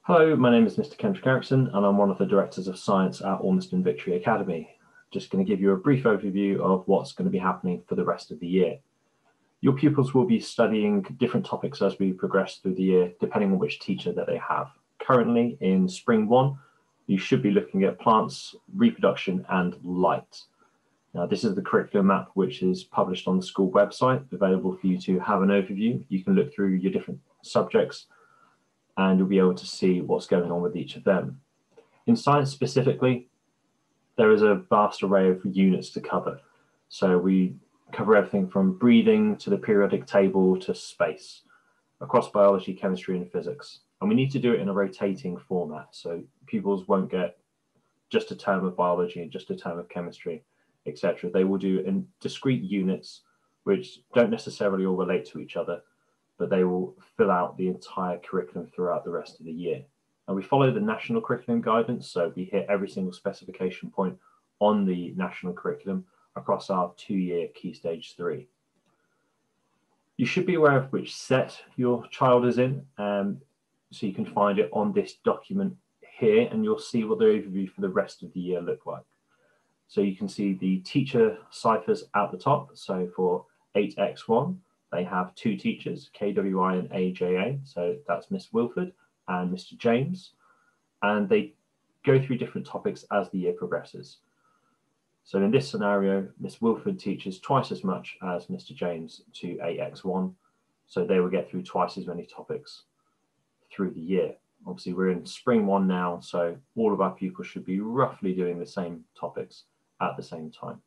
Hello, my name is Mr. Kendrick Erickson, and I'm one of the Directors of Science at Ormiston Victory Academy. Just going to give you a brief overview of what's going to be happening for the rest of the year. Your pupils will be studying different topics as we progress through the year, depending on which teacher that they have. Currently, in Spring 1, you should be looking at plants, reproduction, and light. Now, this is the curriculum map which is published on the school website, available for you to have an overview. You can look through your different subjects and you'll be able to see what's going on with each of them. In science specifically, there is a vast array of units to cover. So we cover everything from breathing to the periodic table to space, across biology, chemistry, and physics. And we need to do it in a rotating format, so pupils won't get just a term of biology, just a term of chemistry, etc. They will do in discrete units which don't necessarily all relate to each other, but they will fill out the entire curriculum throughout the rest of the year. And we follow the national curriculum guidance, so we hit every single specification point on the national curriculum across our 2-year Key Stage 3. You should be aware of which set your child is in, so you can find it on this document here, and you'll see what the overview for the rest of the year look like. So you can see the teacher ciphers at the top. So for 8X1, they have 2 teachers, KWI and AJA. So that's Miss Wilford and Mr. James. And they go through different topics as the year progresses. So in this scenario, Miss Wilford teaches twice as much as Mr. James to 8X1. So they will get through twice as many topics through the year. Obviously, we're in Spring 1 now, so all of our pupils should be roughly doing the same topics at the same time.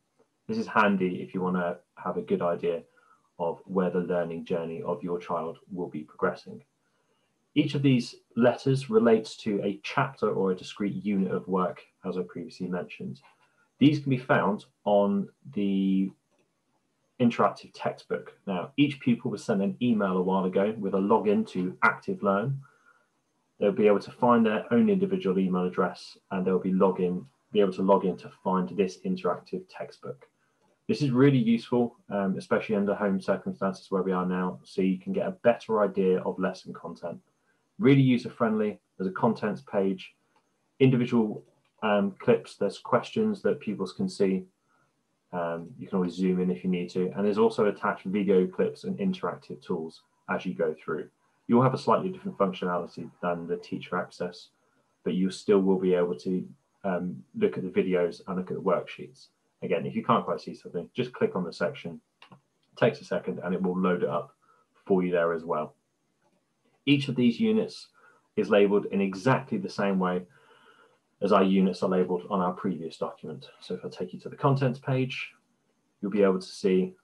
This is handy if you want to have a good idea of where the learning journey of your child will be progressing. Each of these letters relates to a chapter or a discrete unit of work, as I previously mentioned. These can be found on the interactive textbook. Now, each pupil was sent an email a while ago with a login to ActiveLearn. They'll be able to find their own individual email address, and they'll be able to log in to find this interactive textbook. This is really useful, especially under home circumstances where we are now, so you can get a better idea of lesson content. Really user-friendly. There's a contents page, individual clips, there's questions that pupils can see. You can always zoom in if you need to. And there's also attached video clips and interactive tools as you go through. You'll have a slightly different functionality than the teacher access, but you still will be able to look at the videos and look at the worksheets. Again, if you can't quite see something, just click on the section. It takes a second and it will load it up for you there as well. Each of these units is labeled in exactly the same way as our units are labeled on our previous document. So if I take you to the contents page, you'll be able to see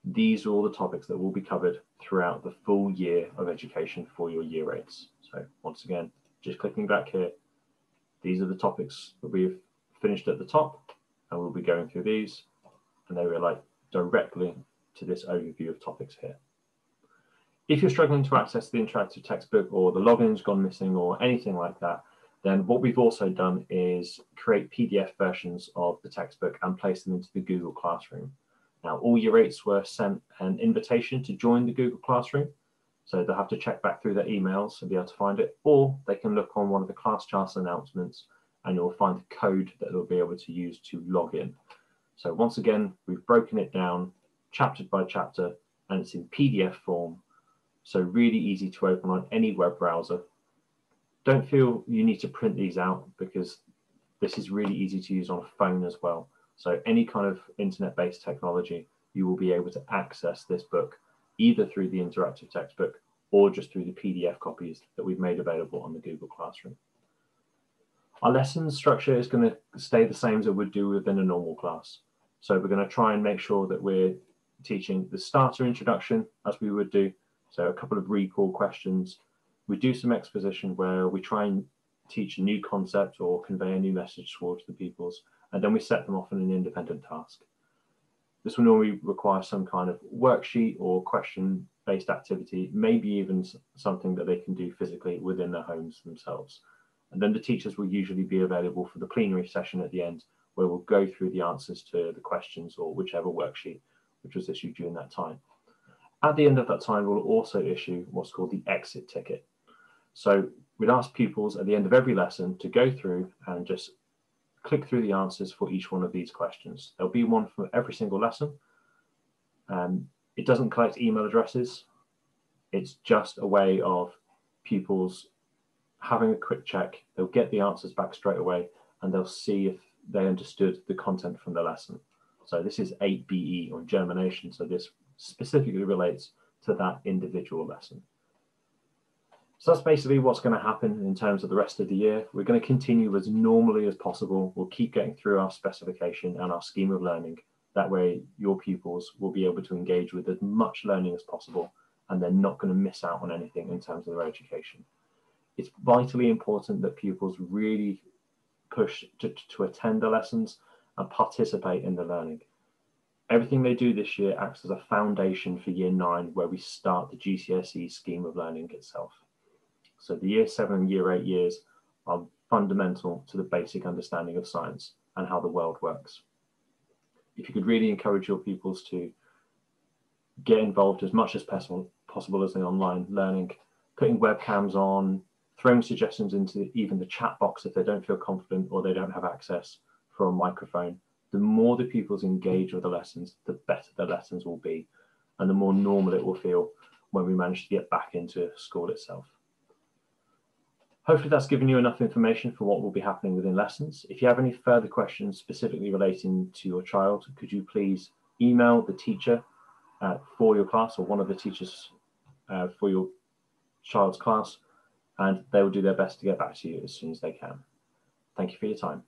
these are all the topics that will be covered throughout the full year of education for your year 8s. So once again, just clicking back here, these are the topics that we've finished at the top, and we'll be going through these, and they relate directly to this overview of topics here. If you're struggling to access the interactive textbook, or the login's gone missing, or anything like that, then what we've also done is create PDF versions of the textbook and place them into the Google Classroom. Now, all year 8s were sent an invitation to join the Google Classroom, so they'll have to check back through their emails and be able to find it, or they can look on one of the class charts announcements and you'll find the code that they'll be able to use to log in. So once again, we've broken it down chapter by chapter, and it's in PDF form, so really easy to open on any web browser. Don't feel you need to print these out, because this is really easy to use on a phone as well. So any kind of internet-based technology, you will be able to access this book either through the interactive textbook or just through the PDF copies that we've made available on the Google Classroom. Our lesson structure is going to stay the same as it would do within a normal class. So we're going to try and make sure that we're teaching the starter introduction as we would do. So a couple of recall questions. We do some exposition where we try and teach a new concept or convey a new message towards the pupils, and then we set them off on an independent task. This will normally require some kind of worksheet or question-based activity, maybe even something that they can do physically within their homes themselves. And then the teachers will usually be available for the plenary session at the end, where we'll go through the answers to the questions or whichever worksheet which was issued during that time. At the end of that time, we'll also issue what's called the exit ticket. So we'd ask pupils at the end of every lesson to go through and just click through the answers for each one of these questions. There'll be one for every single lesson. It doesn't collect email addresses. It's just a way of pupils having a quick check. They'll get the answers back straight away, and they'll see if they understood the content from the lesson. So this is 8BE on germination. So this specifically relates to that individual lesson. So that's basically what's going to happen in terms of the rest of the year. We're going to continue as normally as possible. We'll keep getting through our specification and our scheme of learning. That way your pupils will be able to engage with as much learning as possible, and they're not going to miss out on anything in terms of their education. It's vitally important that pupils really push to attend the lessons and participate in the learning. Everything they do this year acts as a foundation for year 9, where we start the GCSE scheme of learning itself. So the year 7 and year 8 years are fundamental to the basic understanding of science and how the world works. If you could really encourage your pupils to get involved as much as possible as the online learning, putting webcams on, throwing suggestions into even the chat box if they don't feel confident or they don't have access for a microphone, the more the pupils engage with the lessons, the better the lessons will be, and the more normal it will feel when we manage to get back into school itself. Hopefully that's given you enough information for what will be happening within lessons. If you have any further questions specifically relating to your child, could you please email the teacher for your class, or one of the teachers for your child's class, and they will do their best to get back to you as soon as they can. Thank you for your time.